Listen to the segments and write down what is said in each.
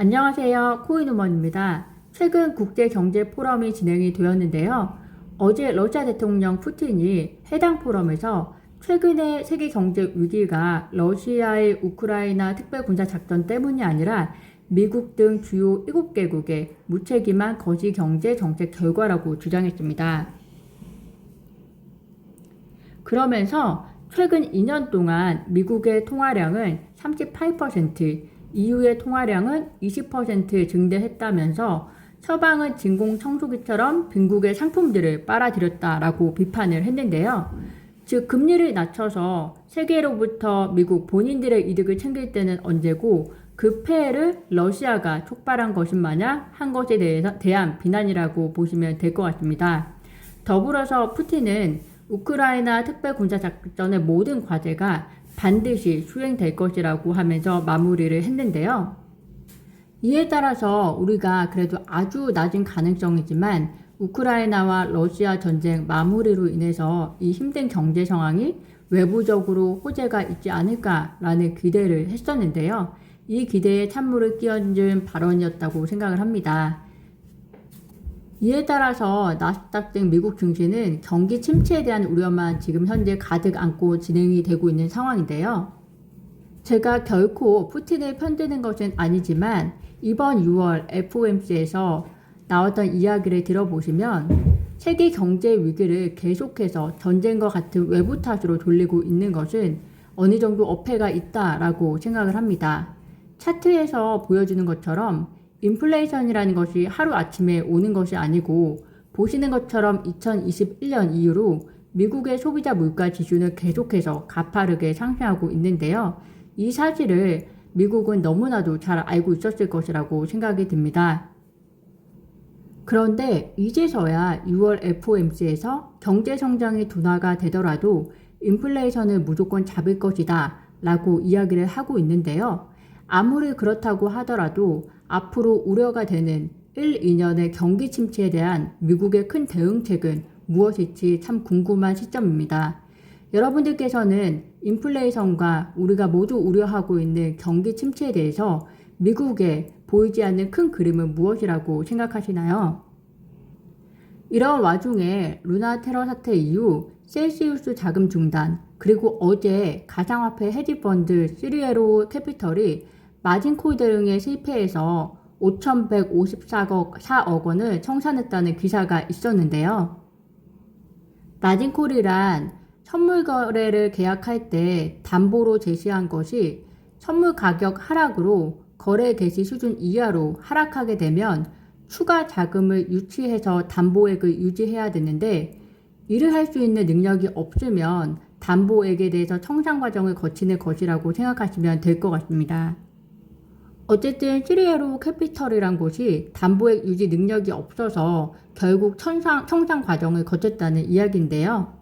안녕하세요. 코인우먼입니다. 최근 국제경제포럼이 진행이 되었는데요. 어제 러시아 대통령 푸틴이 해당 포럼에서 최근의 세계 경제 위기가 러시아의 우크라이나 특별군사작전 때문이 아니라 미국 등 주요 7개국의 무책임한 거시경제 정책 결과라고 주장했습니다. 그러면서 최근 2년 동안 미국의 통화량은 38%, EU의 통화량은 20% 증대했다면서 서방은 진공청소기처럼 빈국의 상품들을 빨아들였다라고 비판을 했는데요. 즉 금리를 낮춰서 세계로부터 미국 본인들의 이득을 챙길 때는 언제고 그 폐해를 러시아가 촉발한 것인 마냥 한 것에 대한 비난이라고 보시면 될 것 같습니다. 더불어서 푸틴은 우크라이나 특별군사작전의 모든 과제가 반드시 수행될 것이라고 하면서 마무리를 했는데요. 이에 따라서 우리가 그래도 아주 낮은 가능성이지만 우크라이나와 러시아 전쟁 마무리로 인해서 이 힘든 경제 상황이 외부적으로 호재가 있지 않을까라는 기대를 했었는데요. 이 기대에 찬물을 끼얹은 발언이었다고 생각을 합니다. 이에 따라서 나스닥 등 미국 증시는 경기 침체에 대한 우려만 지금 현재 가득 안고 진행이 되고 있는 상황인데요. 제가 결코 푸틴을 편드는 것은 아니지만 이번 6월 FOMC에서 나왔던 이야기를 들어보시면 세계 경제 위기를 계속해서 전쟁과 같은 외부 탓으로 돌리고 있는 것은 어느 정도 어폐가 있다라고 생각을 합니다. 차트에서 보여주는 것처럼 인플레이션이라는 것이 하루아침에 오는 것이 아니고 보시는 것처럼 2021년 이후로 미국의 소비자 물가 지수는 계속해서 가파르게 상승하고 있는데요. 이 사실을 미국은 너무나도 잘 알고 있었을 것이라고 생각이 듭니다. 그런데 이제서야 6월 FOMC에서 경제 성장이 둔화가 되더라도 인플레이션을 무조건 잡을 것이다 라고 이야기를 하고 있는데요. 아무리 그렇다고 하더라도 앞으로 우려가 되는 1, 2년의 경기 침체에 대한 미국의 큰 대응책은 무엇일지 참 궁금한 시점입니다. 여러분들께서는 인플레이션과 우리가 모두 우려하고 있는 경기 침체에 대해서 미국에 보이지 않는 큰 그림은 무엇이라고 생각하시나요? 이런 와중에 루나 테러 사태 이후 셀시우스 자금 중단, 그리고 어제 가상화폐 헤지펀드 시리에로 캐피털이 마진콜 대응에 실패해서 5,154억 원을 청산했다는 기사가 있었는데요. 마진콜이란 선물 거래를 계약할 때 담보로 제시한 것이 선물 가격 하락으로 거래 개시 수준 이하로 하락하게 되면 추가 자금을 유치해서 담보액을 유지해야 되는데 이를 할 수 있는 능력이 없으면 담보액에 대해서 청산 과정을 거치는 것이라고 생각하시면 될 것 같습니다. 어쨌든 시리에로 캐피털이란 곳이 담보액 유지 능력이 없어서 결국 청산 과정을 거쳤다는 이야기인데요.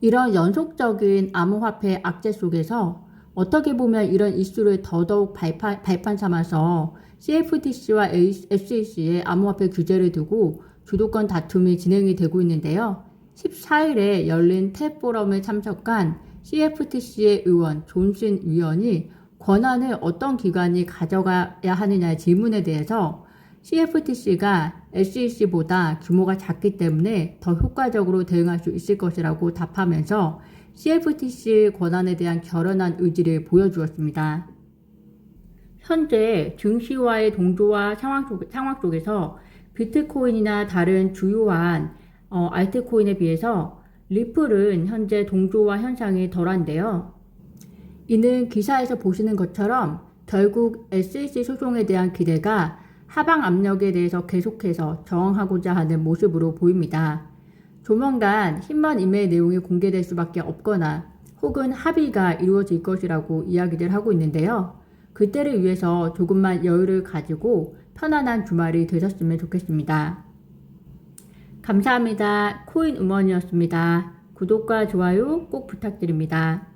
이런 연속적인 암호화폐 악재 속에서 어떻게 보면 이런 이슈를 더더욱 발판 삼아서 CFTC와 SEC의 암호화폐 규제를 두고 주도권 다툼이 진행이 되고 있는데요. 14일에 열린 탭 포럼에 참석한 CFTC의 의원 존슨 위원이 권한을 어떤 기관이 가져가야 하느냐의 질문에 대해서 CFTC가 SEC보다 규모가 작기 때문에 더 효과적으로 대응할 수 있을 것이라고 답하면서 CFTC 권한에 대한 결연한 의지를 보여주었습니다. 현재 증시와의 동조화 상황 속에서 비트코인이나 다른 주요한 알트코인에 비해서 리플은 현재 동조화 현상이 덜한데요. 이는 기사에서 보시는 것처럼 결국 SEC 소송에 대한 기대가 하방 압력에 대해서 계속해서 저항하고자 하는 모습으로 보입니다. 조만간 힘만 임의 내용이 공개될 수밖에 없거나 혹은 합의가 이루어질 것이라고 이야기들 하고 있는데요. 그때를 위해서 조금만 여유를 가지고 편안한 주말이 되셨으면 좋겠습니다. 감사합니다. 코인우먼이었습니다. 구독과 좋아요 꼭 부탁드립니다.